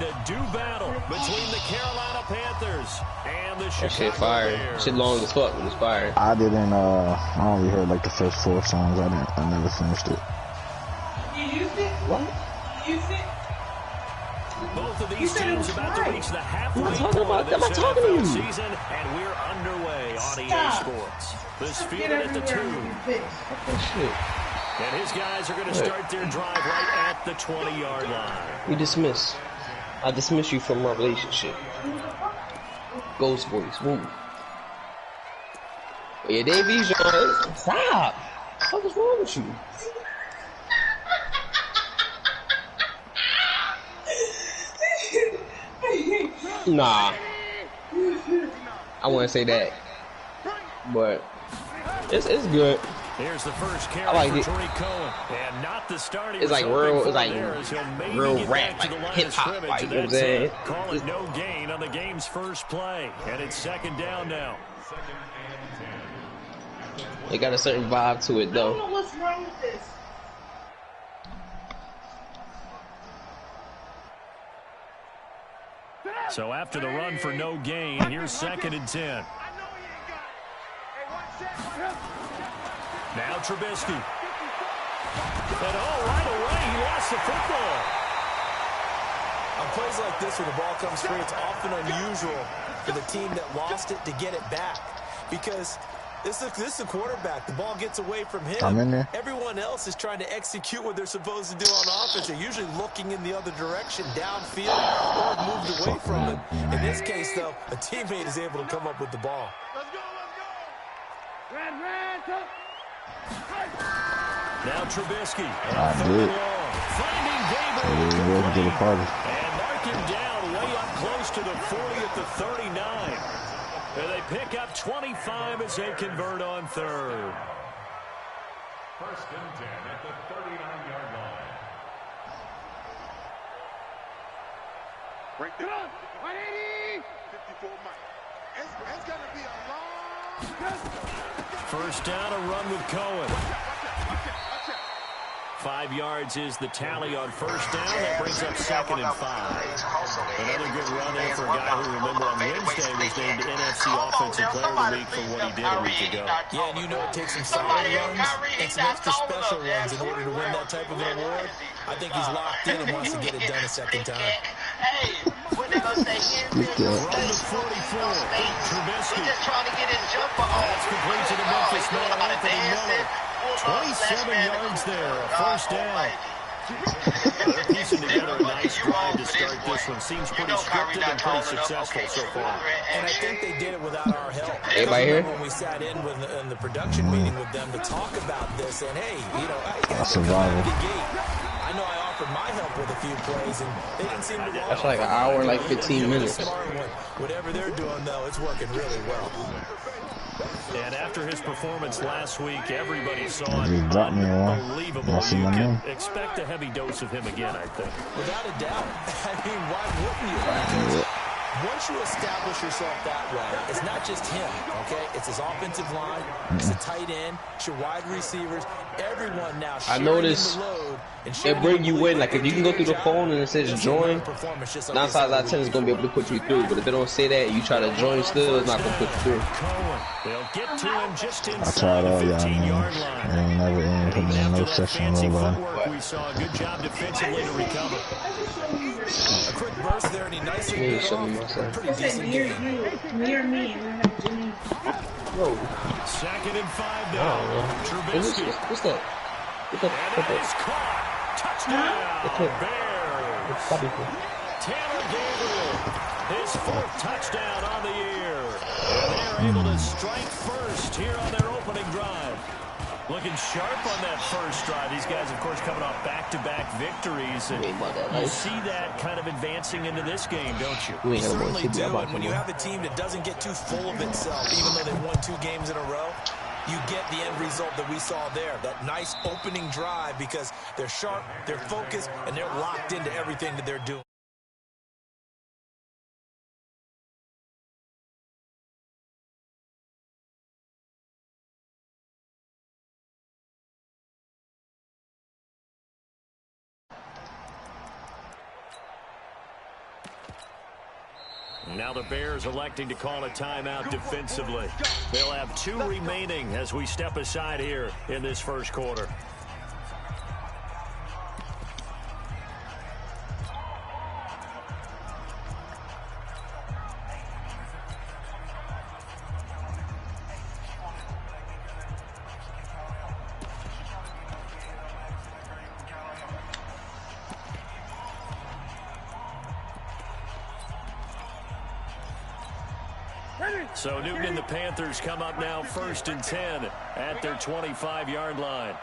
a due battle between the Carolina Panthers and the Chicago shit fire. Bears. Shit long as fuck, but it's fire. I didn't, I only heard like the first 4 songs. I never finished it. What? Both of these teams about to reach the halfway point of this NFL season, and we're underway on EA Sports. This field at the 2. And his guys are going to start their drive right at the 20-yard line. You dismiss. I dismiss you from our relationship. Ghost voice, woo. Yeah, Davies, stop. What is wrong with you? Nah, I wouldn't say that, but it's good. Here's the first carry I like for it. Tariq Cohen, and not the starting. It's like real, rap, like hip hop, like you know what I'm saying. Call it no gain on the game's first play, and it's 2nd down now. It got a certain vibe to it, though. I don't know what's wrong with this. So after the run for no gain, here's 2nd and 10. Now Trubisky. And right away, he lost the football. On plays like this where the ball comes free, it's often unusual for the team that lost it to get it back. Because this is a quarterback. The ball gets away from him. I'm in there. Everyone else is trying to execute what they're supposed to do on offense. They're usually looking in the other direction, downfield, or moved away from it. In this case, though, a teammate is able to come up with the ball. Let's go. Now Trubisky. I did. Finding Gabriel. Welcome to the party. And mark him down way up close to the 40 at the 39. And they pick up 25 as they convert on 3rd. 1st and 10 at the 39-yard line. Break it up. 180. 54 Mike. It's going to be a long. 1st down, a run with Cohen. 5 yards is the tally on 1st down. That brings up 2nd and 5. Another good run there for a guy who, remember, on Wednesday was named NFC Offensive Player of the Week for what he did a week ago. Yeah, and you know it takes some solid runs and some extra special runs in order to win that type of an award. I think he's locked in and wants to get it done a 2nd time. Hey, what they gonna say? Run to 44. Trubisky. Just trying to get his jumper on. That's complete to the Memphis man, Anthony Miller. 27 yards there, a 1st down. They're piecing together a nice drive to start this one. Seems pretty scripted and pretty successful so far. And I think they did it without our help. Everybody here? When we sat in the production meeting with them to talk about this, and hey, you know, I got survival. I know I offered my help with a few plays, and they didn't seem to. That's like an hour, like 15 minutes. Whatever they're doing, though, it's working really well. And after his performance last week, everybody saw it. Just drop me one. Unbelievable. I'll see You my can name. expect a heavy dose of him again, I think. Without a doubt. I mean, why wouldn't you? Because once you establish yourself that way, it's not just him, okay? It's his offensive line, it's the tight end, it's your wide receivers, everyone now. I noticed it bring you in. Like if you can go through the phone and it says join, 9 times out of 10 is gonna be able to put you through. But if they don't say that, you try to join still, it's not gonna put you through. They'll get to him just I inside tried the all y'all, 15-yard man. line. I ain't never in put me in no section Fancy roll on. footwork, we saw a good job defensively to recover. A quick burst there, and he nicely Me, got show me off. myself. Pretty decent game. Near me. Whoa. 2nd and 5 Oh, down. what's Trubisky. that? What's that? And that is caught. Touchdown. Bears. Taylor Gabriel. His 4th touchdown on the year. And they're able to strike first here on their opening drive. Looking sharp on that first drive. These guys, of course, coming off back-to-back victories. And you see that kind of advancing into this game, don't you? You certainly do. And when you have a team that doesn't get too full of itself, even though they've won 2 games in a row, you get the end result that we saw there. That nice opening drive because they're sharp, they're focused, and they're locked into everything that they're doing. Now the Bears electing to call a timeout defensively. They'll have 2 remaining as we step aside here in this first quarter. So Newton and the Panthers come up now 1st and 10 at their 25-yard line.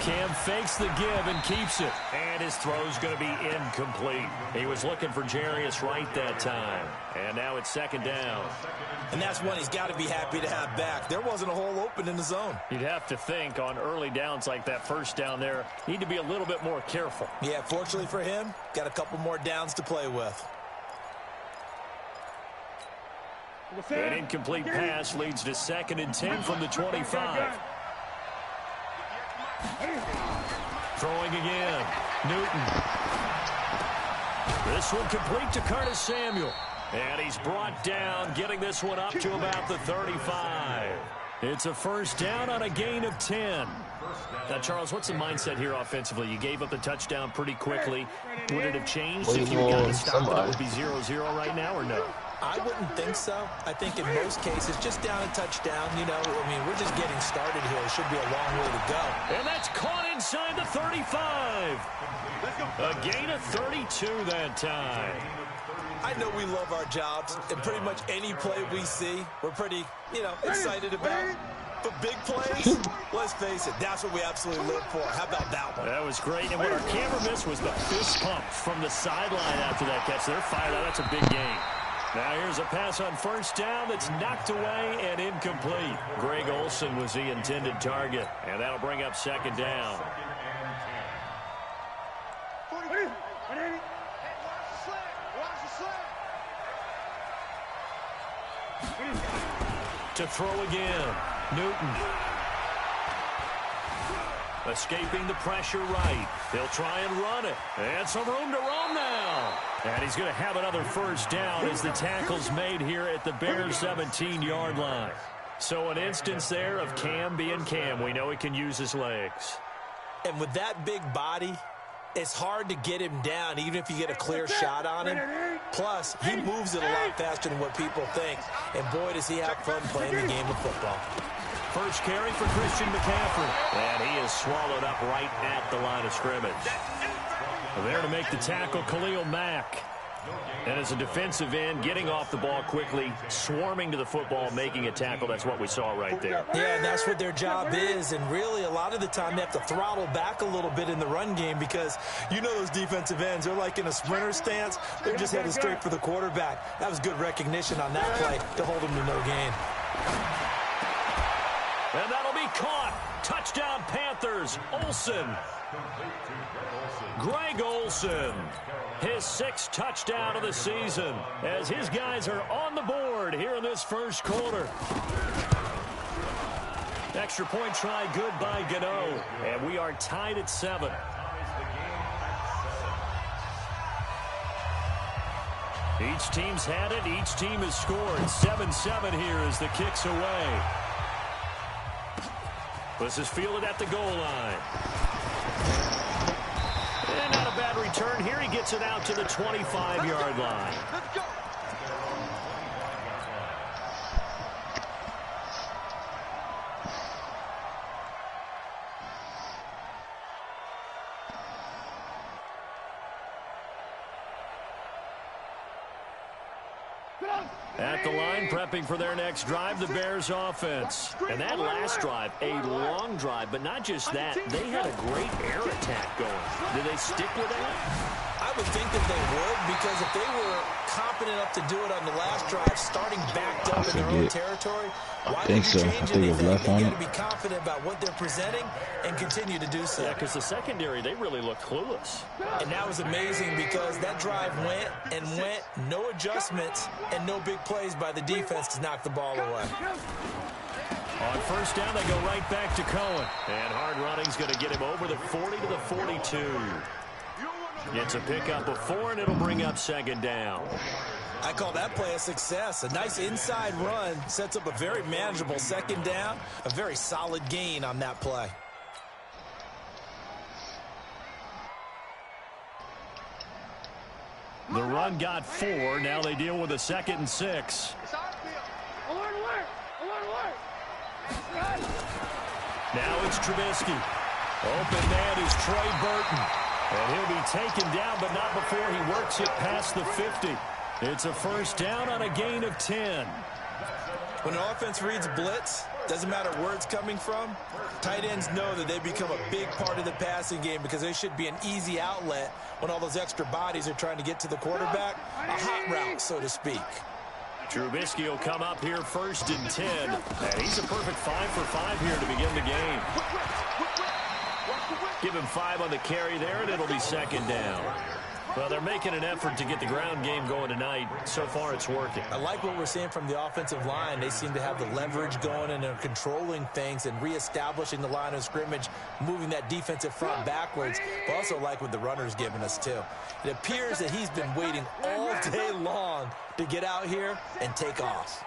Cam fakes the give and keeps it. And his throw's going to be incomplete. He was looking for Jarius Wright that time. And now it's 2nd down. And that's one he's got to be happy to have back. There wasn't a hole open in the zone. You'd have to think on early downs like that 1st down there, need to be a little bit more careful. Yeah, fortunately for him, got a couple more downs to play with. An incomplete pass leads to 2nd and 10 from the 25. Throwing again. Newton. This one complete to Curtis Samuel. And he's brought down, getting this one up to about the 35. It's a 1st down on a gain of 10. Now, Charles, what's the mindset here offensively? You gave up the touchdown pretty quickly. Would it have changed if you got to stop it? It would be 0-0 right now, or no? I wouldn't think so. I think in most cases, just down a touchdown, you know, I mean, we're just getting started here. It should be a long way to go. And that's caught inside the 35. A gain of 32 that time. I know we love our jobs, and pretty much any play we see, we're pretty, you know, excited about. But big plays, let's face it, that's what we absolutely live for. How about that one? That was great. And what our camera missed was the fist pump from the sideline after that catch. They're fired out. That's a big gain. Now here's a pass on 1st down that's knocked away and incomplete. Greg Olsen was the intended target, and that'll bring up 2nd down. To throw again, Newton. Escaping the pressure right. He'll try and run it. And some room to roam now. And he's going to have another 1st down as the tackle's made here at the Bears' 17-yard line. So an instance there of Cam being Cam. We know he can use his legs. And with that big body, it's hard to get him down, even if you get a clear shot on him. Plus, he moves it a lot faster than what people think. And boy, does he have fun playing the game of football. First carry for Christian McCaffrey. And he is swallowed up right at the line of scrimmage. There to make the tackle, Khalil Mack. And as a defensive end, getting off the ball quickly, swarming to the football, making a tackle. That's what we saw right there. Yeah, and that's what their job is. And really, a lot of the time, they have to throttle back a little bit in the run game because you know those defensive ends, they're like in a sprinter stance. They're just headed straight for the quarterback. That was good recognition on that play to hold him to no gain. And that'll be caught. Touchdown, Panthers. Olsen. Greg Olsen. His 6th touchdown of the season as his guys are on the board here in this first quarter. Extra point try good by Gano. And we are tied at 7. Each team's had it. Each team has scored. 7-7 here as the kick's away. This is fielded at the goal line. And not a bad return here. He gets it out to the 25-yard line. Let's go. At the line, prepping for their next drive, the Bears offense. And that last drive, a long drive, but not just that. They had a great air attack going. Did they stick with that? I would think that they would, because if they were confident enough to do it on the last drive, starting backed up in their own territory, why would you change anything? They got to be confident about what they're presenting and continue to do so. Yeah, because the secondary, they really looked clueless. And that was amazing because that drive went and went, no adjustments and no big plays by the defense to knock the ball away. On first down, they go right back to Cohen. And hard running's going to get him over the 40 to the 42. It's a pickup of 4, and it'll bring up second down. I call that play a success. A nice inside run sets up a very manageable second down. A very solid gain on that play. The run got 4. Now they deal with a 2nd and 6. Now it's Trubisky. Open man is Trey Burton. And he'll be taken down, but not before he works it past the 50. It's a first down on a gain of 10. When an offense reads blitz, doesn't matter where it's coming from, tight ends know that they become a big part of the passing game because they should be an easy outlet when all those extra bodies are trying to get to the quarterback. A hot route, so to speak. Trubisky will come up here 1st and 10. And he's a perfect 5 for 5 here to begin the game. Give him 5 on the carry there, and it'll be second down. Well, they're making an effort to get the ground game going tonight. So far, it's working. I like what we're seeing from the offensive line. They seem to have the leverage going, and they're controlling things and reestablishing the line of scrimmage, moving that defensive front backwards. But also like what the runner's giving us, too. It appears that he's been waiting all day long to get out here and take off.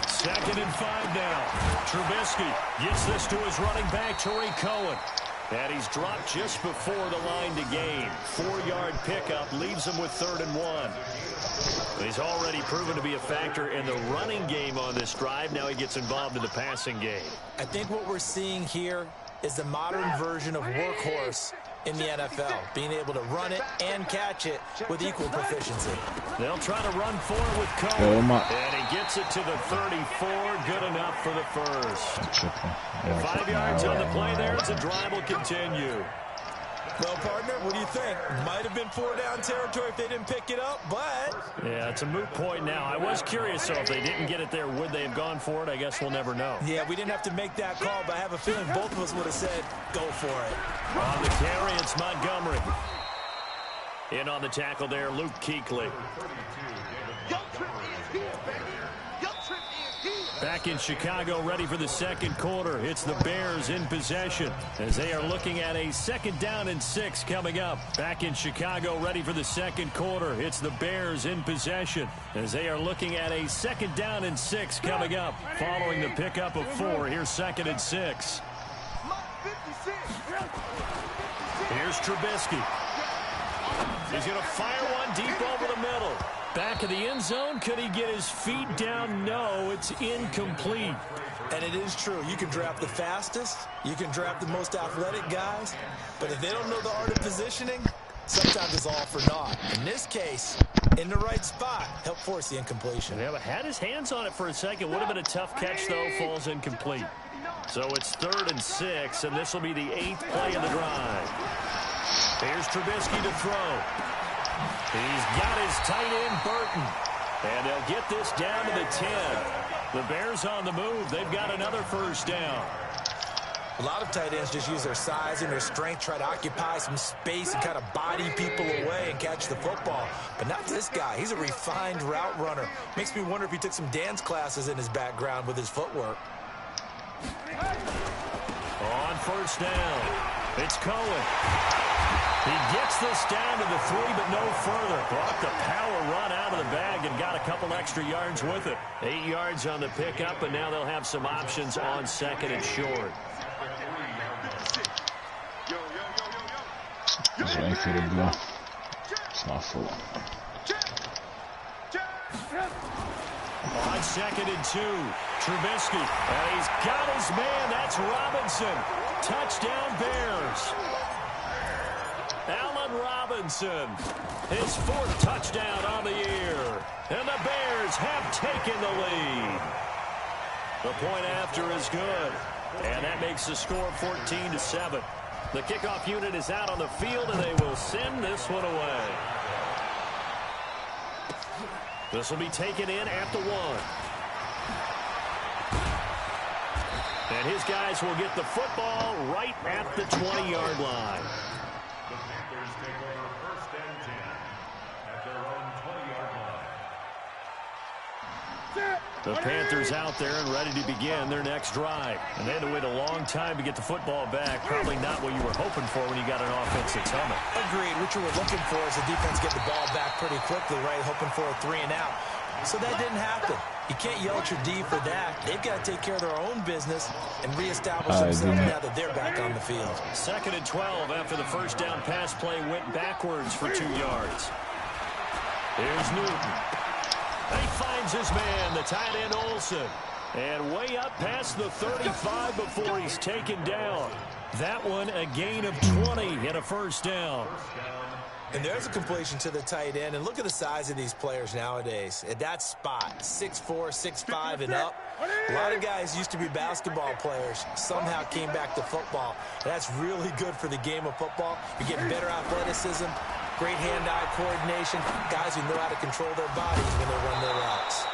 2nd and 5 now. Trubisky gets this to his running back, Tariq Cohen. And he's dropped just before the line to gain. 4-yard pickup leaves him with 3rd and 1. He's already proven to be a factor in the running game on this drive. Now he gets involved in the passing game. I think what we're seeing here is the modern version of workhorse in the NFL, being able to run it and catch it with equal proficiency. They'll try to run for it with Cohen. And he gets it to the 34. Good enough for the first. 5 yards on the play there as the drive will continue. Well, partner, what do you think? Might have been 4-down territory if they didn't pick it up, but... Yeah, it's a moot point now. I was curious, though, if they didn't get it there, would they have gone for it? I guess we'll never know. Yeah, we didn't have to make that call, but I have a feeling both of us would have said, go for it. On the carry, it's Montgomery. In on the tackle there, Luke Kuechly. Back in Chicago, ready for the second quarter. It's the Bears in possession as they are looking at a 2nd down and 6 coming up. Back in Chicago, ready for the second quarter. It's the Bears in possession as they are looking at a 2nd down and 6 coming up. Following the pickup of 4, here's 2nd and 6. Here's Trubisky. He's going to fire one deep over the middle. Back of the end zone. Could he get his feet down? No, it's incomplete. And it is true. You can draft the fastest. You can draft the most athletic guys. But if they don't know the art of positioning, sometimes it's all for naught. In this case, in the right spot, helped force the incompletion. Yeah, but had his hands on it for a second. Would have been a tough catch, though. Falls incomplete. So it's 3rd and 6, and this will be the 8th play of the drive. Here's Trubisky to throw. He's got his tight end, Burton. And they'll get this down to the 10. The Bears on the move. They've got another first down. A lot of tight ends just use their size and their strength, try to occupy some space and kind of body people away and catch the football. But not this guy. He's a refined route runner. Makes me wonder if he took some dance classes in his background with his footwork. On first down, it's Cohen. He gets this down to the 3, but no further. Brought the power run out of the bag and got a couple extra yards with it. 8 yards on the pickup, and now they'll have some options on 2nd and short. Just waiting for the blow. It's not full. On 2nd and 2, Trubisky. And he's got his man. That's Robinson. Touchdown, Bears. Allen Robinson, his 4th touchdown on the year. And the Bears have taken the lead. The point after is good. And that makes the score 14-7. The kickoff unit is out on the field, and they will send this one away. This will be taken in at the 1. And his guys will get the football right at the 20-yard line. The Panthers take over 1st and 10 at their own 20-yard line. The Panthers out there and ready to begin their next drive. And they had to wait a long time to get the football back. Probably not what you were hoping for when you got an offense that's humming. Agreed. What you were looking for is the defense get the ball back pretty quickly, right? Hoping for a 3-and-out. So that didn't happen. You can't yell at your D for that. They've got to take care of their own business and reestablish themselves now that they're back on the field. 2nd and 12 after the first down pass play went backwards for 2 yards. Here's Newton. He finds his man, the tight end Olsen. And way up past the 35 before he's taken down. That one a gain of 20 and a first down. And there's a completion to the tight end. And look at the size of these players nowadays. At that spot, 6'4", 6'5", and up. A lot of guys used to be basketball players. Somehow came back to football. That's really good for the game of football. You're getting better athleticism, great hand-eye coordination, guys who know how to control their bodies when they run their routes.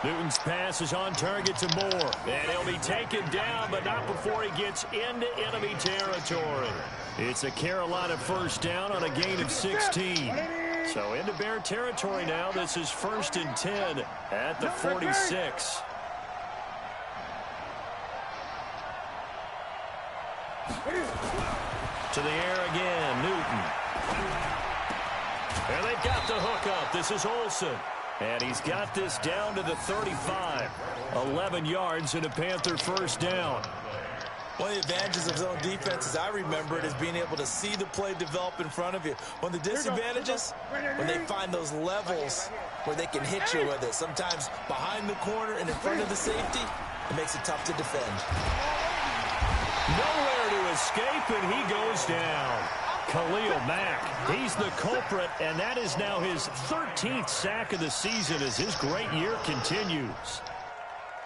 Newton's pass is on target to Moore. And he'll be taken down, but not before he gets into enemy territory. It's a Carolina first down on a gain of 16. So into Bear territory now. This is 1st and 10 at the 46. To the air again, Newton. And they've got the hook up. This is Olsen. And he's got this down to the 35. 11 yards and a Panther first down. One of the advantages of zone defense, as I remember it, is being able to see the play develop in front of you. One of the disadvantages, when they find those levels where they can hit you with it, sometimes behind the corner and in front of the safety, it makes it tough to defend. Nowhere to escape, and he goes down. Khalil Mack, he's the culprit, and that is now his 13th sack of the season as his great year continues.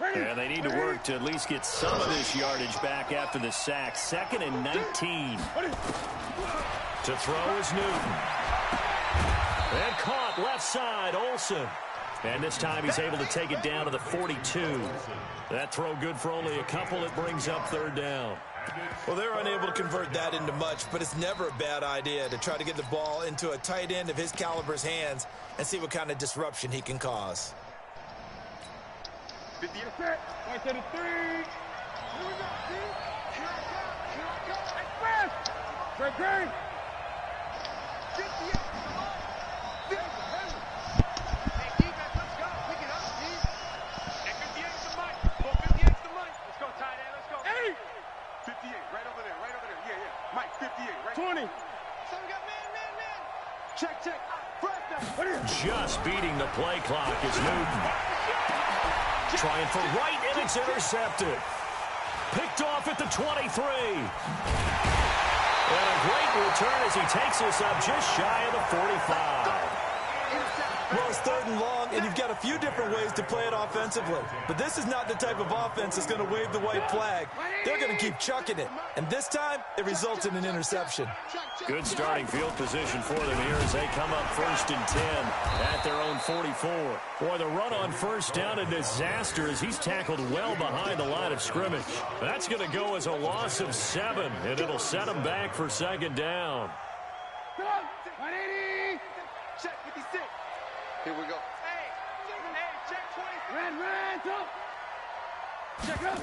And they need to work to at least get some of this yardage back after the sack. 2nd and 19. To throw is Newton. And caught left side, Olsen. And this time he's able to take it down to the 42. That throw good for only a couple. It brings up 3rd down. Well, they're unable to convert that into much, but it's never a bad idea to try to get the ball into a tight end of his caliber's hands and see what kind of disruption he can cause. 50 to 3. Here we go, dude. Here I go. Express. Great. 58. Come on. Hey, defense, let's go. Pick it up, Steve. And 58's the mic. 58's the mic. Let's go, tight end. Let's go. 58, right over there. Yeah. Mike, 58, right? 20. So we got man. Check. First down. Just beating the play clock is Newton. Trying for right, and it's intercepted. Picked off at the 23. And a great return as he takes this up just shy of the 45. Well, it's 3rd and long, and you've got a few different ways to play it offensively. But this is not the type of offense that's going to wave the white flag. They're going to keep chucking it. And this time, it results in an interception. Good starting field position for them here as they come up 1st and 10 at their own 44. Boy, the run on first down, a disaster as he's tackled well behind the line of scrimmage. That's going to go as a loss of 7, and it'll set him back for 2nd down. 180. Check 56. Here we go. Hey, check 20. Ran, go. Check up.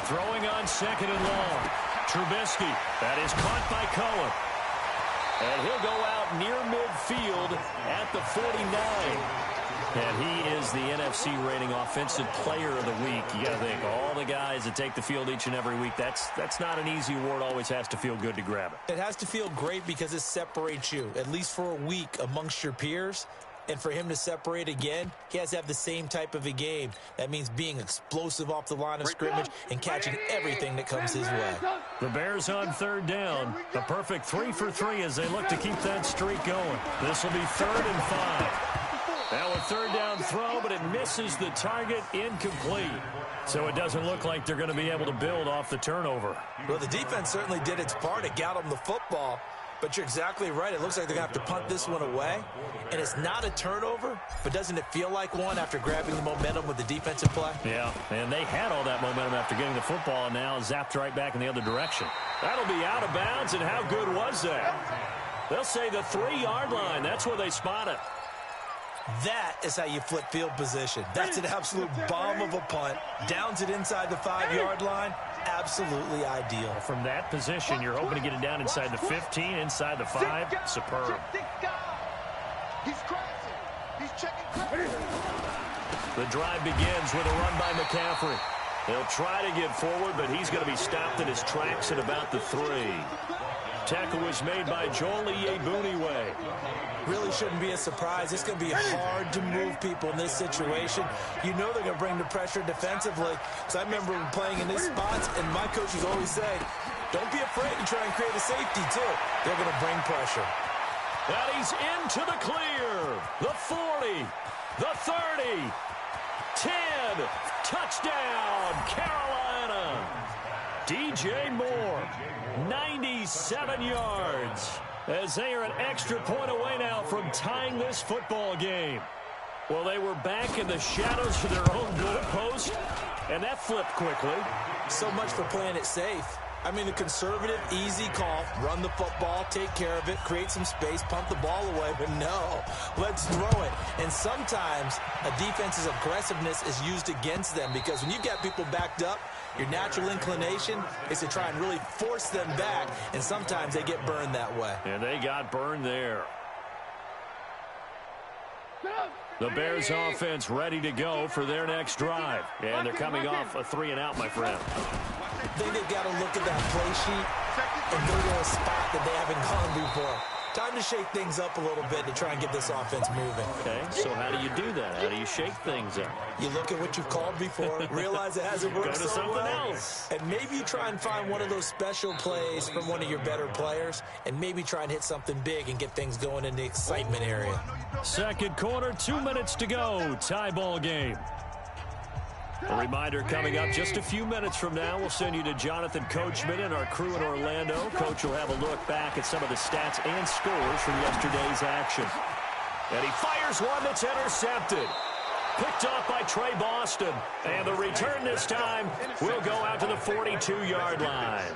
Throwing on 2nd and long. Trubisky, that is caught by Cohen. And he'll go out near midfield at the 49. And he is the NFC rating offensive player of the week. You got to think, all the guys that take the field each and every week, that's not an easy award. Always has to feel good to grab it. It has to feel great because it separates you, at least for a week, amongst your peers. And for him to separate again, he has to have the same type of a game. That means being explosive off the line of scrimmage and catching everything that comes his way. The Bears on 3rd down. A perfect 3 for 3 as they look to keep that streak going. This will be 3rd and 5. Now a 3rd down throw, but it misses the target, incomplete. So it doesn't look like they're going to be able to build off the turnover. Well, the defense certainly did its part. It got them the football. But you're exactly right. It looks like they're going to have to punt this one away. And it's not a turnover, but doesn't it feel like one after grabbing the momentum with the defensive play? Yeah, and they had all that momentum after getting the football and now zapped right back in the other direction. That'll be out of bounds, and how good was that? They'll say the 3-yard line. That's where they spot it. That is how you flip field position. That's an absolute bomb of a punt. Downs it inside the 5-yard line. Absolutely ideal. From that position, you're hoping to get it down inside the 15, inside the 5. Superb. He's crashing. He's checking. The drive begins with a run by McCaffrey. He'll try to get forward, but he's going to be stopped in his tracks at about the 3. Tackle was made by Joel Iyiegbuniwe. Really shouldn't be a surprise. It's going to be hard to move people in this situation. You know they're going to bring the pressure defensively. So I remember playing in these spots, and my coaches always say, don't be afraid to try and create a safety, too. They're going to bring pressure. And he's into the clear. The 40, the 30, 10, touchdown, Carolina. DJ Moore, 97 yards, as they are an extra point away now from tying this football game. Well, they were back in the shadows of their own goal post, and that flipped quickly. So much for playing it safe. I mean, the conservative, easy call, run the football, take care of it, create some space, pump the ball away, but no, let's throw it. And sometimes a defense's aggressiveness is used against them because when you've got people backed up, your natural inclination is to try and really force them back, and sometimes they get burned that way. And they got burned there. The Bears offense ready to go for their next drive. And they're coming off a 3-and-out, my friend. I think they've got to look at that play sheet and go to a spot that they haven't gone before. Time to shake things up a little bit to try and get this offense moving. Okay, so how do you do that? How do you shake things up? You look at what you've called before, realize it hasn't worked Go to so something well, else. and maybe you try and find one of those special plays from one of your better players, and maybe try and hit something big and get things going in the excitement area. Second quarter, 2 minutes to go. Tie ball game. A reminder coming up just a few minutes from now. We'll send you to Jonathan Coachman and our crew in Orlando. Coach will have a look back at some of the stats and scores from yesterday's action. And he fires one that's intercepted. Picked off by Trey Boston. And the return this time will go out to the 42-yard line.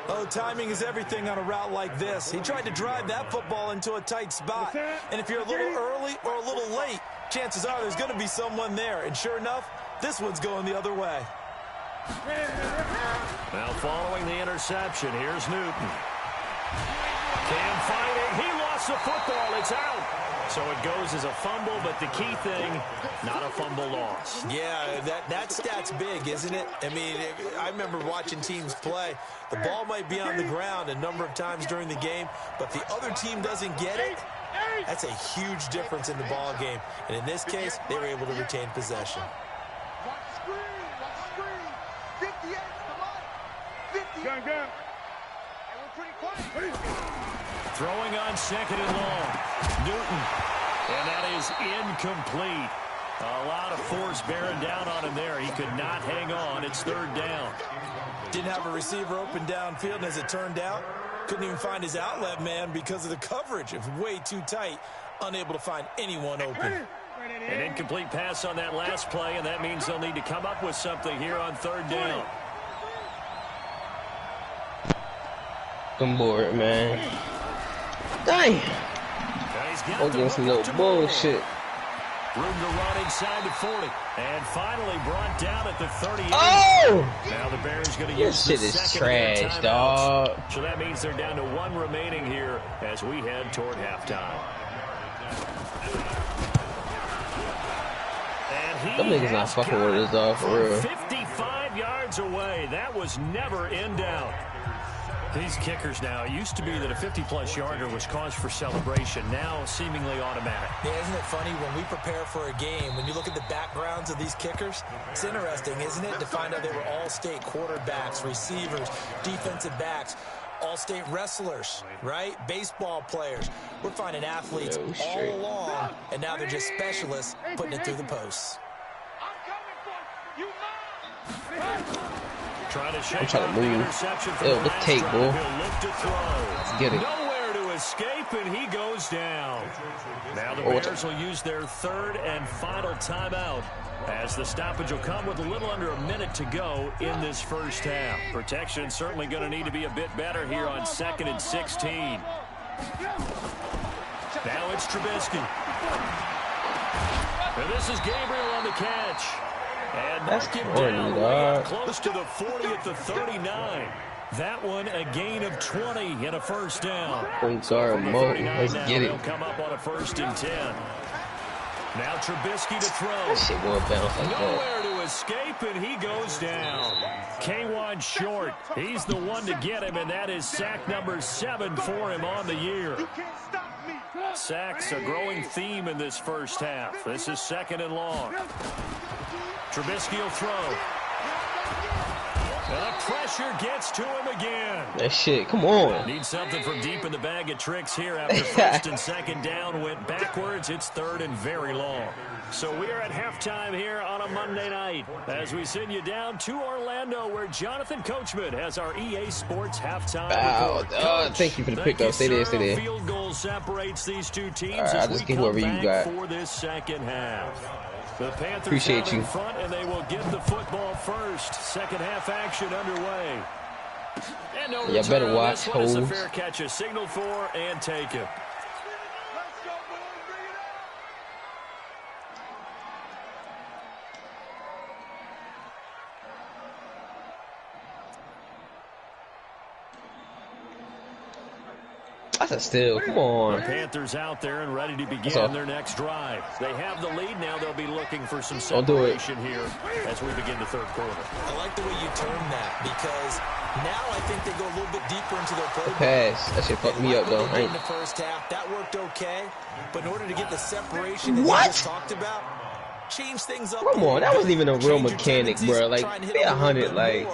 Oh, timing is everything on a route like this. He tried to drive that football into a tight spot. And if you're a little early or a little late, chances are there's going to be someone there. And sure enough, this one's going the other way. Now following the interception, here's Newton. Cam fighting. He lost the football. It's out. So it goes as a fumble, but the key thing, not a fumble loss. Yeah, that stat's big, isn't it? I mean, I remember watching teams play. The ball might be on the ground a number of times during the game, but the other team doesn't get it. That's a huge difference in the ball game. And in this case, they were able to retain possession. Watch the screen. Watch the screen. 58, come on. 50. Gun. And we're pretty quiet. Throwing on second and long. Newton. And that is incomplete. A lot of force bearing down on him there. He could not hang on. It's third down. Didn't have a receiver open downfield, and as it turned out, couldn't even find his outlet man because of the coverage. It was way too tight, unable to find anyone open. An incomplete pass on that last play, and that means they'll need to come up with something here on third down. I'm bored, man. Dang. I'm getting some little bullshit. Room to run inside the 40. And finally brought down at the 38. Oh! Now the Bears going to use this the shit is second trash, dog. So that means they're down to one remaining here as we head toward halftime. And Them niggas not fucking with us, dog, for real. 55 yards away. That was never in doubt. These kickers now, it used to be that a 50-plus yarder was cause for celebration. Now, seemingly automatic. Yeah, isn't it funny when we prepare for a game, when you look at the backgrounds of these kickers, it's interesting, isn't it, to find out they were all-state quarterbacks, receivers, defensive backs, all-state wrestlers, right? Baseball players. We're finding athletes all along, and now they're just specialists putting it through the posts. I'm trying to move. Yo, let's take, bro. Let's get it. Nowhere to escape, and he goes down. Now the Bears will use their third and final timeout as the stoppage will come with a little under a minute to go in this first half. Protection certainly going to need to be a bit better here on 2nd and 16. Now it's Trubisky. And this is Gabriel on the catch. And That's knock him corny, down dog. close to the 40 at the 39. That one a gain of 20 and a first down. Point guard mode. Let's get it. They'll come up on a 1st and 10. Now Trubisky to throw. That shit will bounce like that. Nowhere to escape, and he goes down. K1 short. He's the one to get him, and that is sack number 7 for him on the year. Sacks a growing theme in this first half. This is 2nd and long. Trubisky will throw. And the pressure gets to him again. That shit, come on. Need something from deep in the bag of tricks here after 1st and 2nd down. Went backwards. It's 3rd and very long. So we're at halftime here on a Monday night as we send you down to Orlando where Jonathan Coachman has our EA Sports halftime report. Thank you for the pickup. Stay there, stay there. Field goal separates these two teams All right, as I'll just we get come whoever you back got. for this second half. The Panthers Appreciate out you. in front, and they will get the football first. Second half action underway. And no Yeah, better return. watch, This one is a hoes. fair catch, a signal for, and take it. That's a steal. Come on. The Panthers out there and ready to begin their next drive. They have the lead now. They'll be looking for some Don't do it. separation here as we begin the 3rd quarter. I like the way you term that because now I think they go a little bit deeper into their play. Pass. That shit fucked me up, though. In the first half, that worked okay, but in order to get the separation that you just talked about, change things up. Come on, that wasn't even a real mechanic, bro. Like, be 100, like.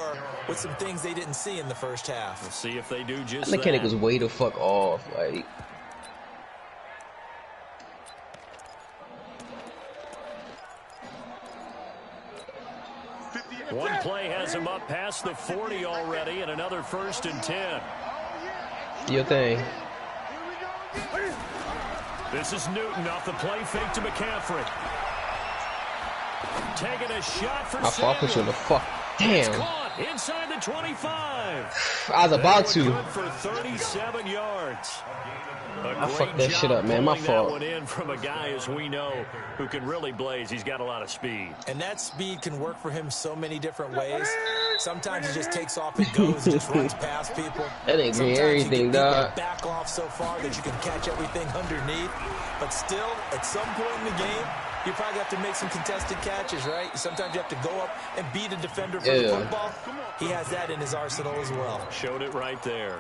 With some things they didn't see in the first half. We'll see if they do just That mechanic that. was way the fuck off, like. One play has him up past the 40 already, and another 1st and 10. Your thing. This is Newton off the play fake to McCaffrey. Taking a shot for I'll put you in the fuck. It's Damn. caught inside the 25. I was about That to. one good for 37 yards. I fucked that shit up, man. My That fault. one in from a guy, as we know, who can really blaze. He's got a lot of speed. And that speed can work for him so many different ways. Sometimes he just takes off and goes and just runs past people. That ain't Sometimes everything, you get dog. back off so far that you can catch everything underneath. But still, at some point in the game, you probably have to make some contested catches, right? Sometimes you have to go up and beat a defender for the football. He has that in his arsenal as well. Showed it right there.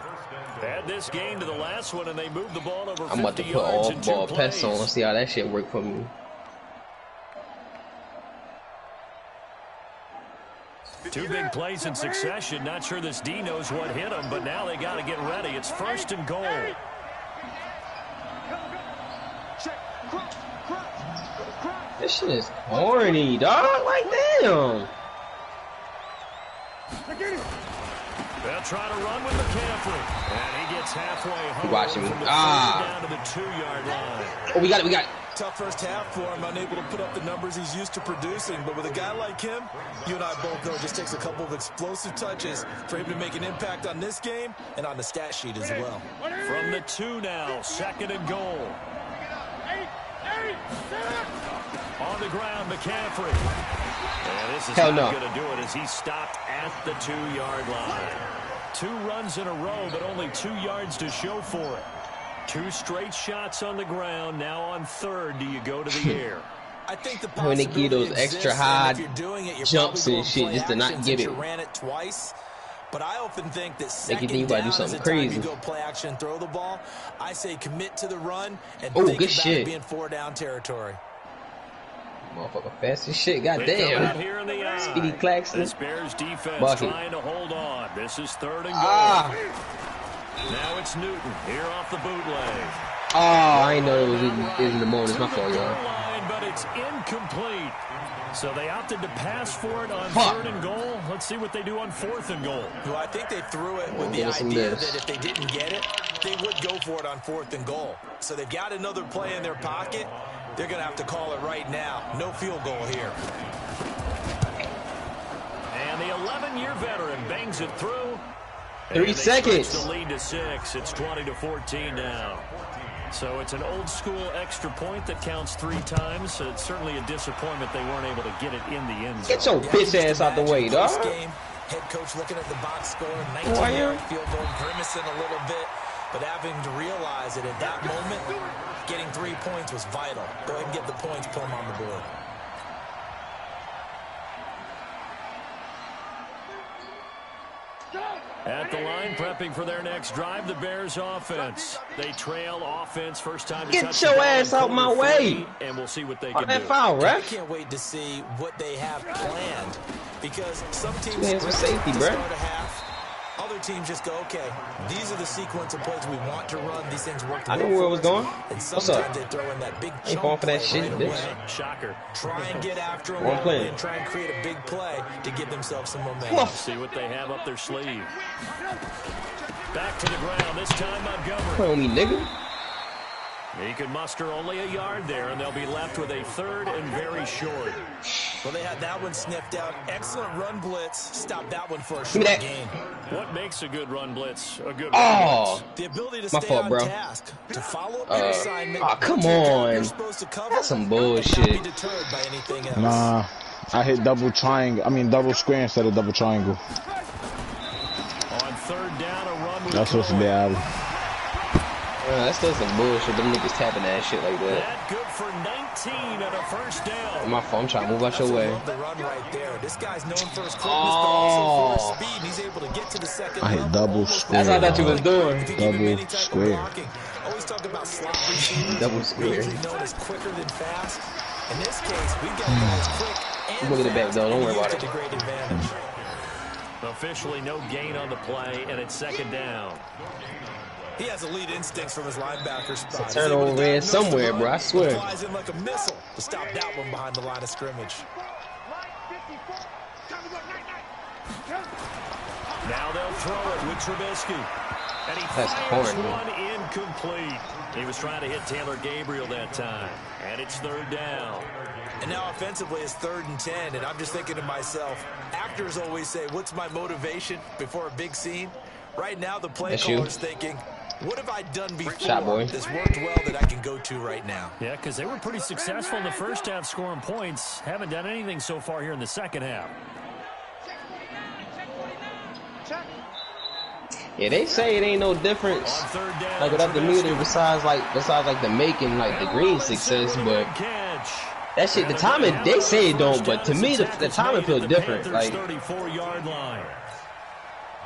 Add this game to the last one, and they moved the ball over 50 I'm about to put yards in all 2 ball plays. pets on. See how that shit work for me. Two big plays in succession. Not sure this D knows what hit him, but now they got to get ready. It's 1st and goal. This shit is corny, dog. Like, damn. They'll try to run with McCaffrey. And he gets halfway home. Watching me. From the Ah. down to the 2-yard line. Oh, we got it. We got it. Tough first half for him, unable to put up the numbers he's used to producing. But with a guy like him, you and I both know it just takes a couple of explosive touches for him to make an impact on this game and on the stat sheet as well. From the 2 now, 2nd and goal. On the ground, McCaffrey. And this is Hell not no. going to do it as he stopped at the 2-yard line. 2 runs in a row, but only 2 yards to show for it. 2 straight shots on the ground. Now on 3rd, do you go to the air? I think the When they give those possibility extra exists, high and if you're doing it, you're jumps probably and going shit play just to not action get since it. you ran it twice. But I often think that Make you second think you gotta down do is something the time crazy. you go play action and throw the ball. I say commit to the run and Oh, think good about shit. it being 4-down territory. Motherfucker fast as shit. They come out Goddamn. here in the eye. Speedy Claxton. This Bears defense Bucket. trying to hold on. This is 3rd and goal. Ah. Now it's Newton here off the bootleg. Oh, I ain't know it was in the morning. It's my fault, y'all. Line, but it's incomplete. So they opted to pass for it on Fuck. 3rd and goal. Let's see what they do on 4th and goal. Well, I think they threw it with the give us some idea this. that if they didn't get it, they would go for it on 4th and goal. So they've got another play in their pocket. They're going to have to call it right now. No field goal here. And the 11-year veteran bangs it through. 3 And they seconds. stretch the lead to 6. It's 20-14 now. So it's an old-school extra point that counts 3 times. So it's certainly a disappointment they weren't able to get it in the end zone. Get your bitch ass out the way, dog. Head coach looking at the box score, 19-yard field goal, grimacing a little bit, but having to realize that at that moment, getting 3 points was vital. Go ahead and get the points, put them on the board. At the line, prepping for their next drive, the Bears offense. They trail offense first time to get your ass out my way. And we'll see what they can do. Foul, right? I can't wait to see what they have planned because some teams safety, bro. Start a half. Other teams just go, okay, these are the sequence of plays we want to run. These things work. I knew where it was going. And What's up? They throw in that big ain't falling for that shit, bitch. Shocker. Try and get after them and try and create a big play to give themselves some momentum. See what they have up their sleeve. Back to the ground. This time Montgomery. Play on me, nigga. He can muster only a yard there, and they'll be left with a 3rd and very short. Well, they had that one sniffed out. Excellent run blitz. Stop that one for a short gain. What makes a good run blitz a good run blitz? The ability to stay on task, to follow up your assignment. Oh, come on. That's some bullshit. Nah, I hit double triangle. I mean double square instead of double triangle. On 3rd down, a run with that's supposed to be out. That's still some bullshit. Them niggas tapping that shit like that. Good for 19 and a 1st down. My phone trying to move out your way. The run right there. This guy's known for his quickness, but also for his speed. He's able to get to the second I hit double square. That's what I thought you was doing. Double square. Always talk about slot receivers. Double square. Usually known as quicker than fast. In this case, we've got guys quick and look at the back, though. Don't worry about it. To great advantage. Officially no gain on the play, and it's 2nd down. He has elite instincts from his linebacker spot. It's a turnover in somewhere, bro. I swear. Flies in like a missile to stop that one behind the line of scrimmage. Now they'll throw it with Trubisky. And he fires one incomplete. He was trying to hit Taylor Gabriel that time. And it's 3rd down. And now offensively it's 3rd and 10. And I'm just thinking to myself, actors always say, what's my motivation before a big scene? Right now the play caller's thinking, what have I done before that's worked well that I can go to right now? Yeah, because they were pretty successful in the first half scoring points. Haven't done anything so far here in the second half. Yeah, they say it ain't no difference. Like without the meter, besides like the making like the green success, but that shit, the timing, they say it don't, but to me the timing feels different. Like 34-yard line.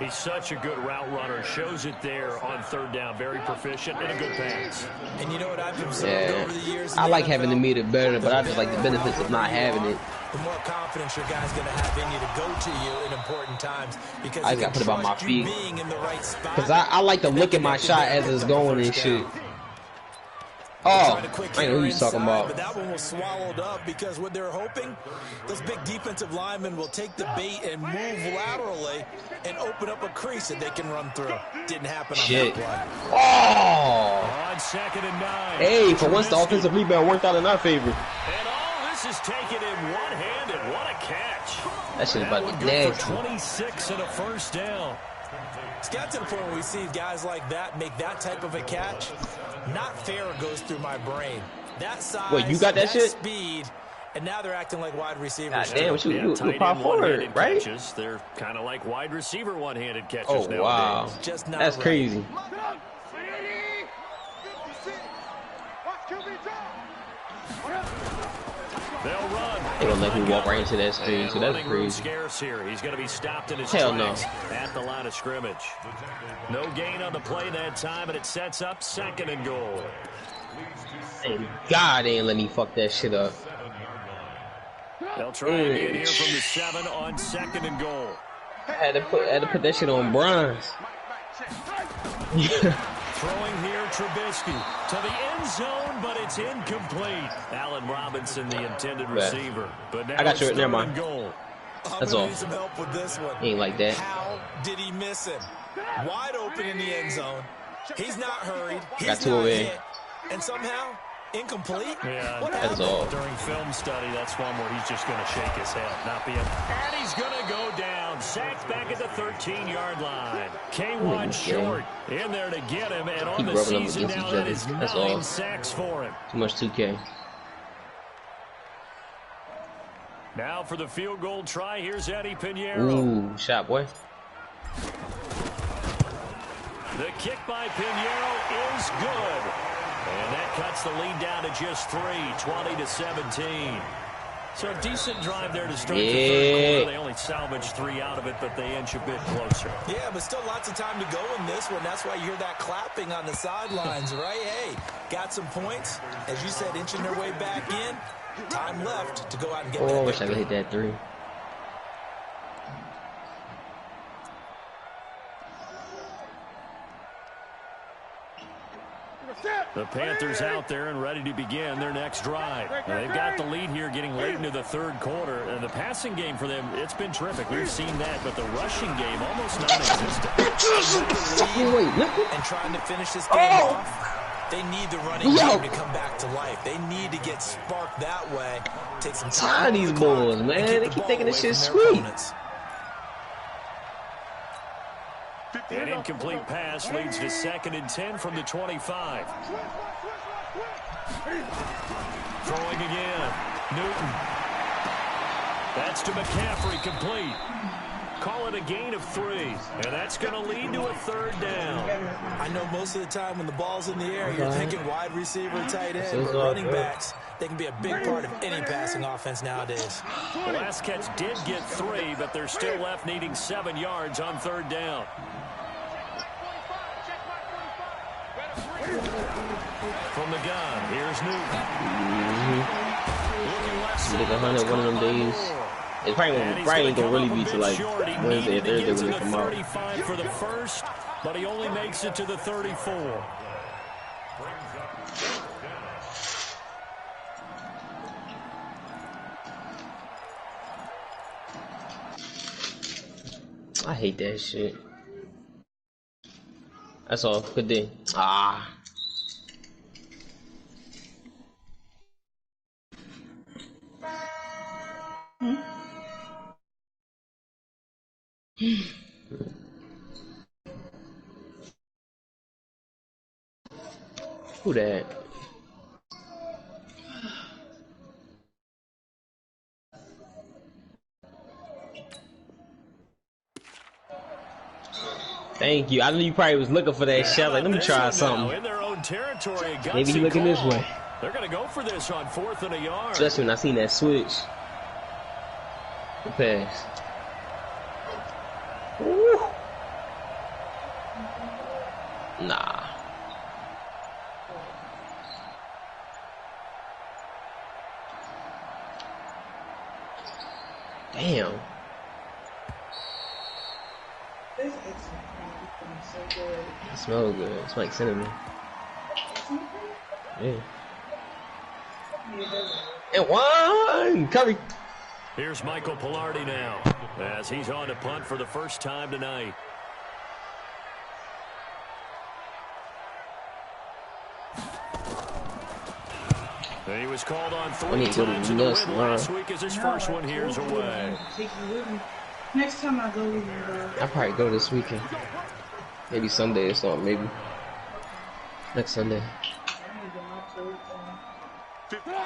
He's such a good route runner. Shows it there on 3rd down. Very proficient and a good pass. And you know what I've observed over the years? I like having the meter better, but I just like the benefits of not having it. The more confidence your guy's going to have in you to go to you in important times, because I got to put it on my feet. Being in the right spot. Because I like to look at my shot as it's going and shit. Oh, I know who you're talking about. But that one was swallowed up because what they're hoping, those big defensive linemen will take the bait and move laterally and open up a crease that they can run through. Didn't happen on that play. Oh! On 2nd and 9. Hey, for once the offensive rebound worked out in our favor. And all this is taken in one-handed. What a catch. That shit's about to be nasty. 26 and a 1st down. It's got to the point where we see guys like that make that type of a catch. Not fair goes through my brain. That size, wait, you got that shit? Speed, and now they're acting like wide receivers. God damn, what you power forward, right? Catches. They're kind of like wide receiver one-handed catches nowadays. Wow. Just not that's right. crazy. They'll run. They don't let me walk right into that screen, so that's crazy. Scarce here. He's going to be stopped in his tracks at the line of scrimmage. No gain on the play that time, and it sets up 2nd and goal. Thank God they ain't let me fuck that shit up. They'll try again here from the 7 on 2nd and goal. I had to put that shit on bronze. Throwing here, Trubisky to the end zone, but it's incomplete. Allen Robinson, the intended receiver. But now I got you right there, man. Goal. That's all. Need some help with this one. Ain't like that. How did he miss him? Wide open in the end zone. He's not hurried. He's got 2 not away. hit. And somehow, incomplete. Yeah, that's all. During film study, that's one where he's just going to shake his head, not be and he's going to go down. Sacked back at the 13-yard line. K1 short in there to get him, and on the season now, that is 9 sacks for him. Too much 2K. Now for the field goal try, here's Eddie Pinheiro. Ooh, shot, boy. The kick by Pinheiro is good. And that cuts the lead down to just 3, 20-17. So a decent drive there to start the third quarter. They only salvaged 3 out of it, but they inch a bit closer. Yeah, but still lots of time to go in this one. That's why you hear that clapping on the sidelines, right? Hey, got some points. As you said, inching their way back in. Time left to go out and get that. Oh, I wish I could hit that 3. The Panthers out there and ready to begin their next drive. They've got the lead here getting late into the third quarter. And the passing game for them, it's been terrific. We've seen that, but the rushing game almost non-existent. And trying to finish this game off, they need the running game to come back to life. They need to get sparked that way. Take some time. These boys, man. They keep thinking this shit's sweet. An incomplete pass leads to 2nd and 10 from the 25. Throwing again. Newton. That's to McCaffrey, complete. Call it a gain of 3. And that's going to lead to a 3rd down. I know most of the time when the ball's in the air, you're thinking wide receiver, tight end, but running backs, they can be a big part of any passing offense nowadays. The last catch did get 3, but they're still left needing 7 yards on 3rd down. From the gun, here's Newton. Like 100 one of them days. It probably ain't gonna really be to like Wednesday or Thursday when they come out. 35 for the first, but he only makes it to the 34. I hate that shit. That's all. Good day. Ah. Who that? Thank you. I knew you probably was looking for that shot. Like, let me try something. In their own territory, maybe you looking this way. They're going to go for this on 4th and a yard. Especially when I seen that switch. The pass. Woo. Nah. Damn. This is so good. It smells good. It's like cinnamon. Yeah. And one! Curry. Here's Michael Pilardi now, as he's on to punt for the first time tonight. And he was called on 3 times in the win last week as his first one here's away. Next time I go with you, though. I'll probably go this weekend. Maybe Sunday or something, maybe. Next Sunday.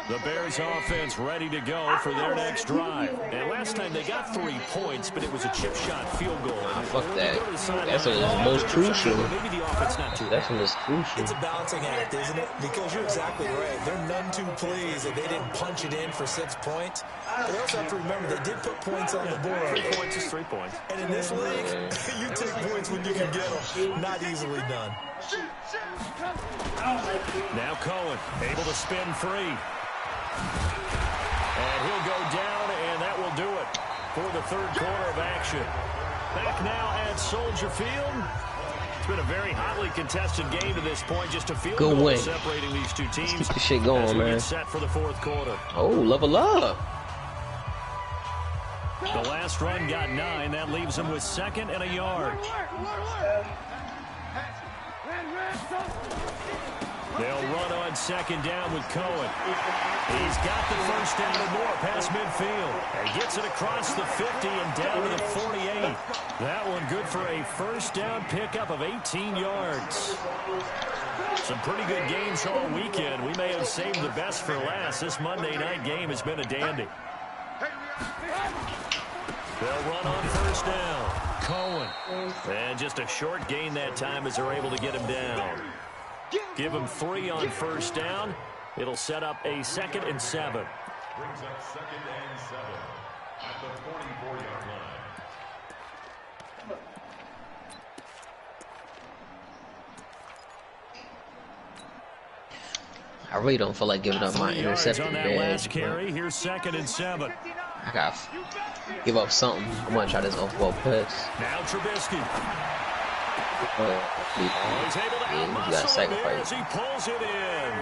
The Bears offense ready to go for their next drive. And last time they got 3 points, but it was a chip shot field goal. Fuck that. That's what is most crucial. Maybe the offense not too That's what is crucial. It's a balancing act, isn't it? Because you're exactly right. They're none too pleased that they didn't punch it in for 6 points. But they also have to remember they did put points on the board. 3 points is 3 points. And in this league, you take points when you can get them. Not easily done. Now Cohen able to spin free. And he'll go down, and that will do it for the third quarter of action. Back now at Soldier Field. It's been a very hotly contested game to this point. Just a field goal separating these two teams. Let's keep this shit going, man. Get set for the fourth quarter. Oh, level up. The last run got 9. That leaves him with 2nd and a yard. They'll run on second down with Cohen. He's got the first down and more past midfield. And gets it across the 50 and down to the 48. That one good for a first down pickup of 18 yards. Some pretty good games all weekend. We may have saved the best for last. This Monday night game has been a dandy. They'll run on first down. Cohen. And just a short gain that time as they're able to get him down. Give him 3 on first down. It'll set up a 2nd and 7. Brings up 2nd and 7 at the 44-yard line. I really don't feel like giving up my interception. On that last carry, here's 2nd and 7. I gotta give up something. I'm gonna try this off-ball pass. Now Trubisky. He's able to outmuscle him as he pulls it in.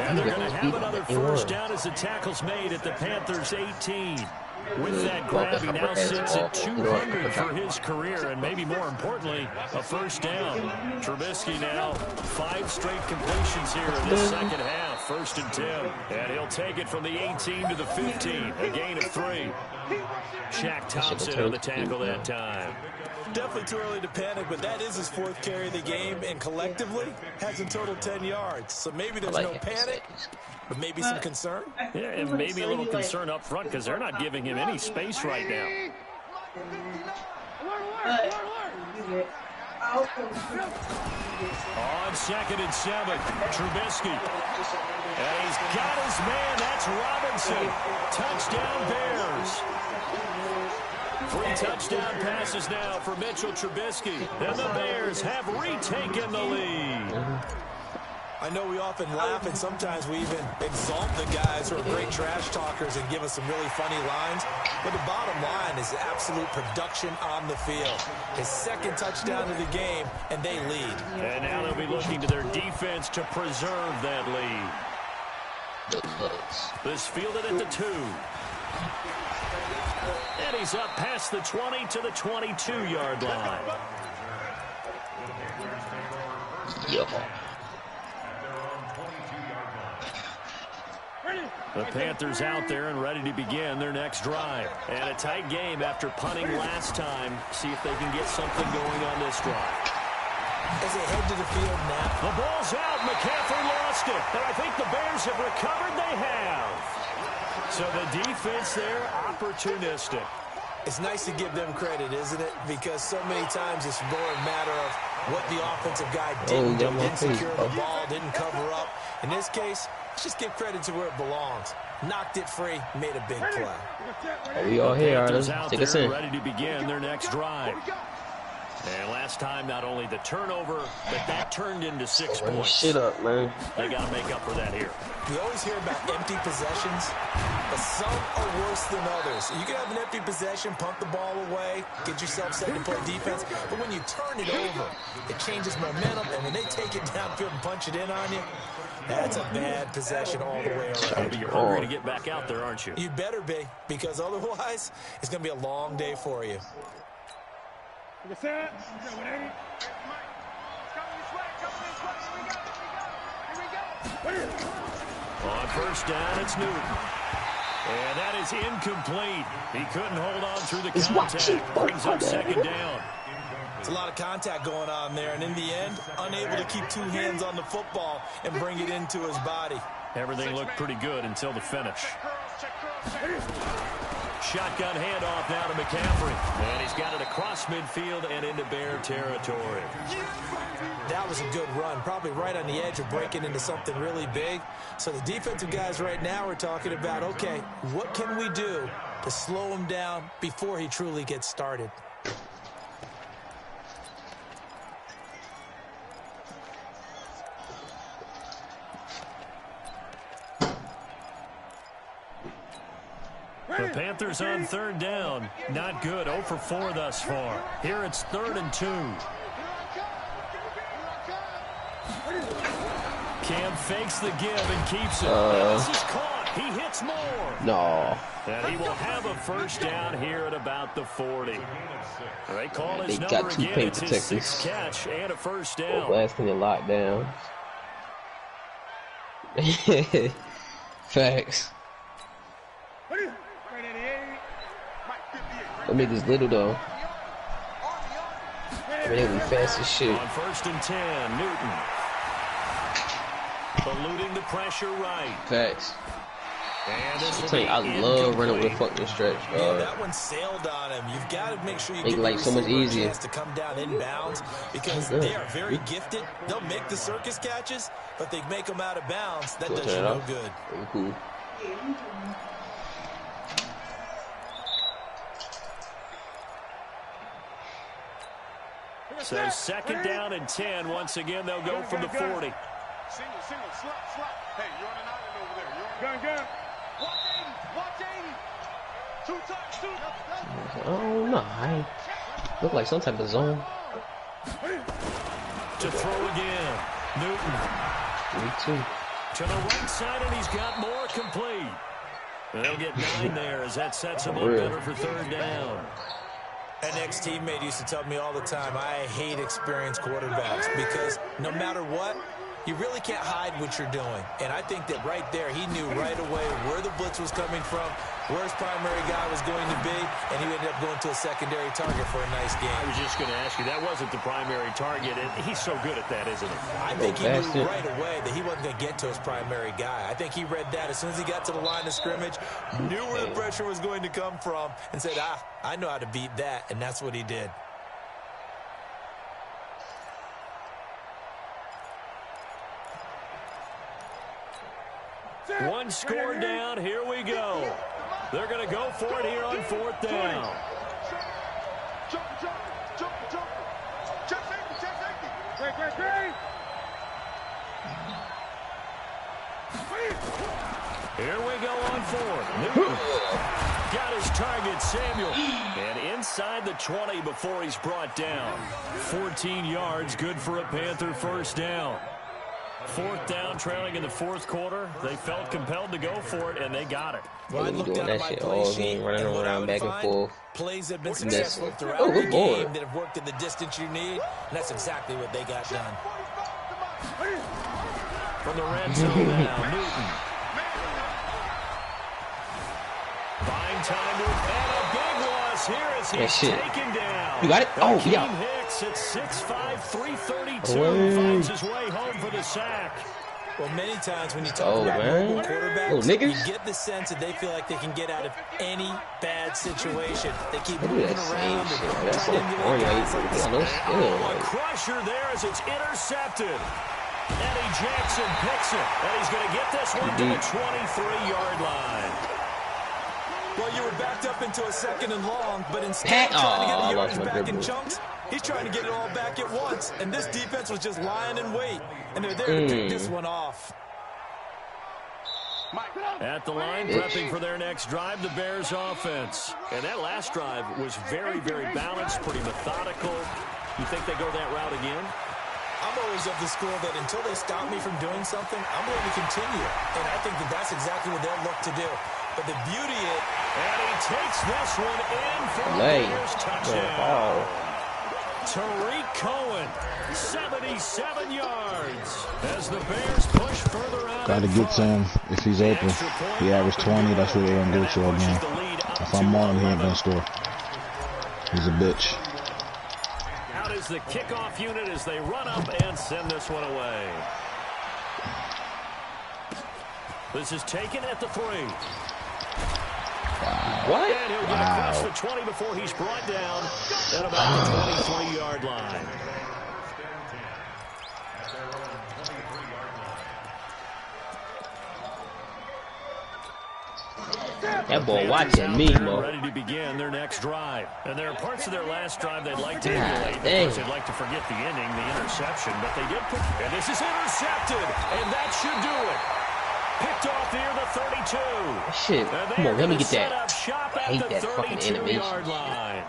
And they're going to have another first down as the tackle's made at the Panthers' 18. With that grab, he now sits at 200 for his career, and maybe more importantly, a first down. Trubisky now 5 straight completions here in this second half, 1st and 10. And he'll take it from the 18 to the 15, a gain of 3. Shaq Thompson on the tackle that time. Definitely too early to panic, but that is his 4th carry of the game, and collectively has in total 10 yards. So maybe there's no panic, but maybe some concern. Yeah, and maybe a little concern up front because they're not giving him any space right now. On 2nd and 7, Trubisky. And he's got his man. That's Robinson. Touchdown Bears. 3 touchdown passes now for Mitchell Trubisky. And the Bears have retaken the lead. I know we often laugh, and sometimes we even exalt the guys who are great trash talkers and give us some really funny lines. But the bottom line is absolute production on the field. His 2nd touchdown of the game, and they lead. And now they'll be looking to their defense to preserve that lead. This fielded at the 2. And he's up past the 20 to the 22-yard line. The Panthers out there and ready to begin their next drive. And a tight game after punting last time. See if they can get something going on this drive. As they head to the field now. The ball's out. McCaffrey lost it. And I think the Bears have recovered. They have. So the defense there, opportunistic. It's nice to give them credit, isn't it? Because so many times it's more a matter of what the offensive guy didn't do. Didn't secure the ball, didn't cover up. In this case, let's just give credit to where it belongs. Knocked it free, made a big play. We all here, let's take us in. Ready to begin their next drive. And last time, not only the turnover, but that turned into 6 points. Shit up, man. They got to make up for that here. We always hear about empty possessions, but some are worse than others. You can have an empty possession, punt the ball away, get yourself set to play defense, but when you turn it over, it changes momentum, and when they take it downfield and punch it in on you, that's a bad possession all the way around. You're hungry to get back out there, aren't you? You better be, because otherwise, it's going to be a long day for you. On first down, it's Newton. And that is incomplete. He couldn't hold on through the contact. Brings up 2nd down. It's a lot of contact going on there, and in the end, unable to keep 2 hands on the football and bring it into his body. Everything looked pretty good until the finish. Shotgun handoff now to McCaffrey. And he's got it across midfield and into Bear territory. That was a good run, probably right on the edge of breaking into something really big. So the defensive guys right now are talking about, okay, what can we do to slow him down before he truly gets started? The Panthers on 3rd down. Not good. 0 for 4 thus far. Here it's 3rd and 2. Cam fakes the give and keeps it. This is caught. He hits more. No. And he will have a first down here at about the 40. They call his number got 2 again. paint It's his protectors. 6th catch and a first down. Blasting it locked down. Facts. Them niggas little though. I mean, they be fast as shit. On 1st and 10, Newton. Eluding the pressure right. Facts. And this I love running with a fucking stretch. Yeah, that one sailed on him. You've got to make sure you make give it like so much easier to come down inbounds because they are very gifted. They'll make the circus catches, but they make them out of bounds. That does you no good. Very cool. So 2nd down and 10. Once again, they'll go from the 40. Single, slap. Hey, you're on an island over there. Gun. Watch 80. 2 touch. Oh no, I look like some type of zone. To throw again, Newton. 3-2. To the right side, and he's got more complete. And they'll get 9 there as that sets him up better for 3rd down. An ex-teammate used to tell me all the time, I hate experienced quarterbacks because no matter what, you really can't hide what you're doing. And I think that right there, he knew right away where the blitz was coming from, where his primary guy was going to be, and he ended up going to a secondary target for a nice game. I was just going to ask you, that wasn't the primary target, and he's so good at that, isn't he? I think he knew right away that he wasn't going to get to his primary guy. I think he read that as soon as he got to the line of scrimmage, knew where the pressure was going to come from, and said, I know how to beat that, and that's what he did. One score down, here we go. They're going to go for it here on 4th down. Jump. Check safety. Great. Here we go on 4th. Newton got his target, Samuel. And inside the 20 before he's brought down. 14 yards, good for a Panther 1st down. 4th down, trailing in the 4th quarter. They felt compelled to go for it, and they got it. Well, I looked down at my play sheet, running around back and forth. Plays have been successful throughout the game that have worked in the distance you need, and that's exactly what they got done. From the red zone now, Newton. Buying time to and a big loss here as he's taken down. You got it? Oh, yeah. Hicks at 6'5", 332 finds his way home for the sack. Well, many times when you talk about mobile quarterbacks, you get the sense that they feel like they can get out of any bad situation. They keep moving around and trying to emulate a crusher there as it's intercepted. Eddie Jackson picks it, and he's going to get this one to the 23-yard line. Well, you were backed up into a 2nd and long, but instead of trying to get the yards back in chunks, he's trying to get it all back at once. And this defense was just lying in wait, and they're there to pick this one off. At the line, prepping for their next drive, the Bears offense. And that last drive was very, very balanced, pretty methodical. You think they go that route again? I'm always of the school that until they stop me from doing something, I'm going to continue. And I think that that's exactly what they'll look to do. But the beauty is... And he takes this one in for the Bears touchdown. Tariq Cohen, 77 yards. As the Bears push further out. Gotta get to him if he's open. He averaged 20, that's what they're gonna do to him now. If I'm on him, he ain't gonna score. He's a bitch. Out is the kickoff unit as they run up and send this one away. This is taken at the 3. What? And he'll get across the 20 before he's brought down at about the 23-yard line. That boy watching me, Mo. Ready to begin their next drive. And there are parts of their last drive they'd like to emulate. Because they'd like to forget the ending, the interception. But they did put... And this is intercepted. And that should do it. Picked off near the 32. Shit. Come on, let me get that. I hate that fucking animation. Line.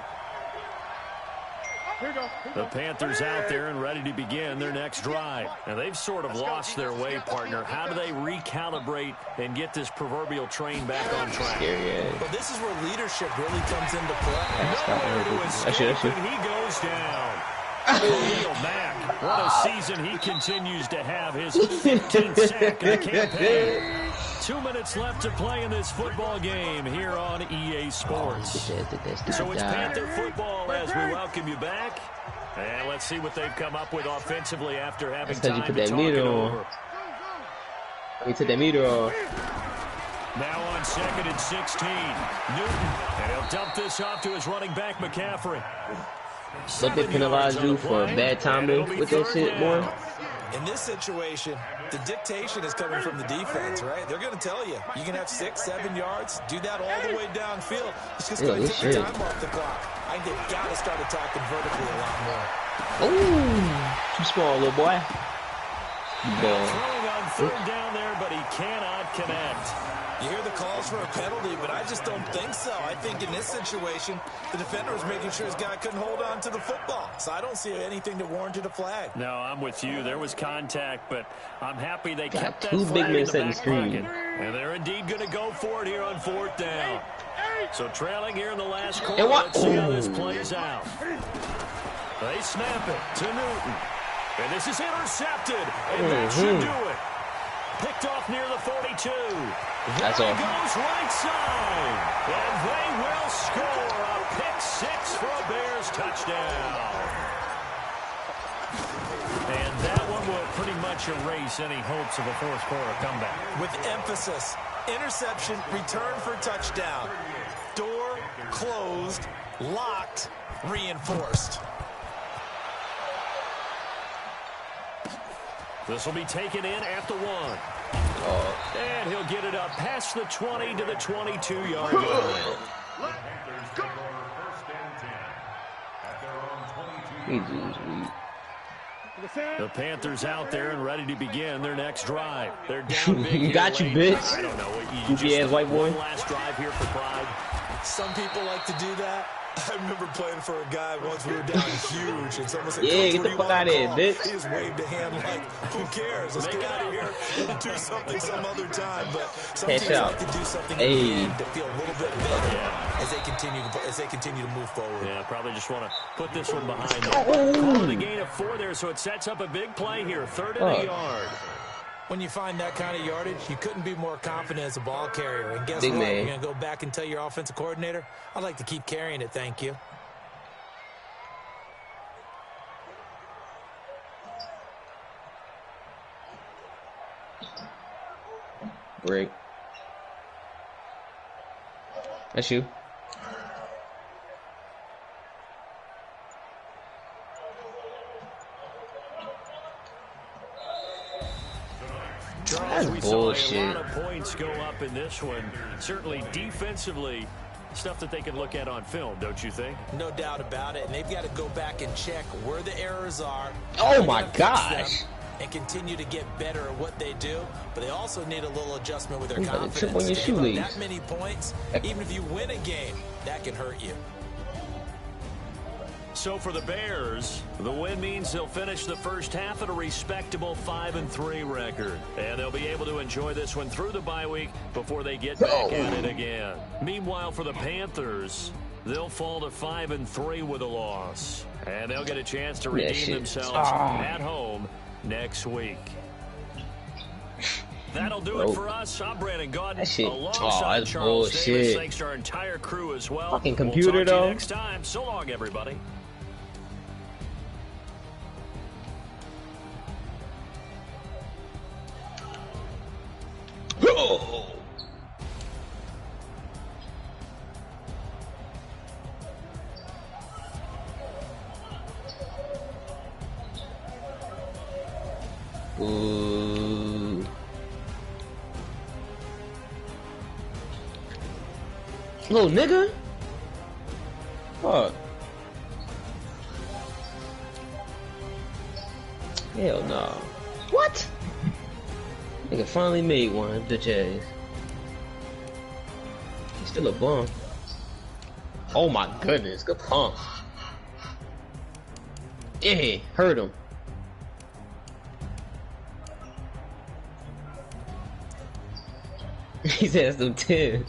The Panthers out there and ready to begin their next drive. And they've sort of lost their way, partner. How do they recalibrate and get this proverbial train back on track? Well, this is where leadership really comes into play. Nowhere to escape, and he goes down. Khalil Mack What a season he continues to have. His 15th sack of the campaign. 2 minutes left to play in this football game here on EA Sports. So it's Panther football as we welcome you back. And let's see what they've come up with offensively after having time to talk it over. You took that meter off. Now on 2nd and 16. Newton. And he'll dump this off to his running back, McCaffrey. Don't they penalize you for bad timing with that shit more? In this situation, the dictation is coming from the defense, right? They're going to tell you, you can have 6, 7 yards, do that all the way downfield. It's just going to take the time off the clock. I think they've got to start attacking vertically a lot more. Ooh, too small, little boy. Throwing on 3rd down there, but he cannot connect. You hear the calls for a penalty, but I just don't think so. I think in this situation, the defender was making sure his guy couldn't hold on to the football. So I don't see anything that warranted a flag. No, I'm with you. There was contact, but I'm happy they kept that two big flag men in the back screen. pocket. And they're indeed going to go for it here on 4th down. So trailing here in the last quarter. Let's see how this plays out. They snap it to Newton. And this is intercepted. And that should do it. Picked off near the 42. That's all. Goes right side. And they will score a pick-6 for a Bears touchdown. And that one will pretty much erase any hopes of a 4th quarter comeback. With emphasis, interception, return for touchdown. Door closed, locked, reinforced. This will be taken in at the 1. And he'll get it up past the 20 to the 22-yard line. The Panthers out there and ready to begin their next drive. They're down big. Got you, bitch. I don't know what you just white boy. Last drive here for pride. Some people like to do that. I remember playing for a guy once we were down huge, and someone said, "Yeah, get the fuck out of here, bitch." He just waved a hand like, "Who cares? Let's get out of here and do something some other time." But some teams like to do something in the end to feel a little bit better as they continue to move forward. Yeah, probably just want to put this one behind them. Calling the gain of 4 there, so it sets up a big play here. 3rd and a yard. When you find that kind of yardage, you couldn't be more confident as a ball carrier. And guess Big what? man. You're going to go back and tell your offensive coordinator, "I'd like to keep carrying it, thank you." Break. That's you. Charles, we bullshit. saw a lot of points go up in this one. Certainly defensively, stuff that they can look at on film, don't you think? No doubt about it. And they've got to go back and check where the errors are. Oh my gosh. And continue to get better at what they do. But they also need a little adjustment with their You better confidence. trip on your If you shoelace. have that many points, even if you win a game, that can hurt you. So for the Bears, the win means they'll finish the first half at a respectable 5-3 record. And they'll be able to enjoy this one through the bye week before they get back at it again. Meanwhile, for the Panthers, they'll fall to 5-3 with a loss. And they'll get a chance to redeem themselves at home next week. That'll do it for us. I'm Brandon Gordon. Alongside Charles Davis. Thanks to our entire crew as well. Fucking computer, we'll talk to though. you next time. So long, everybody. Ooh. Little nigga? Fuck. Hell no. What? Nigga finally made one, bitch ass. He's still a bum. Oh my goodness, good pump. Yeah, hurt him. He says them 10.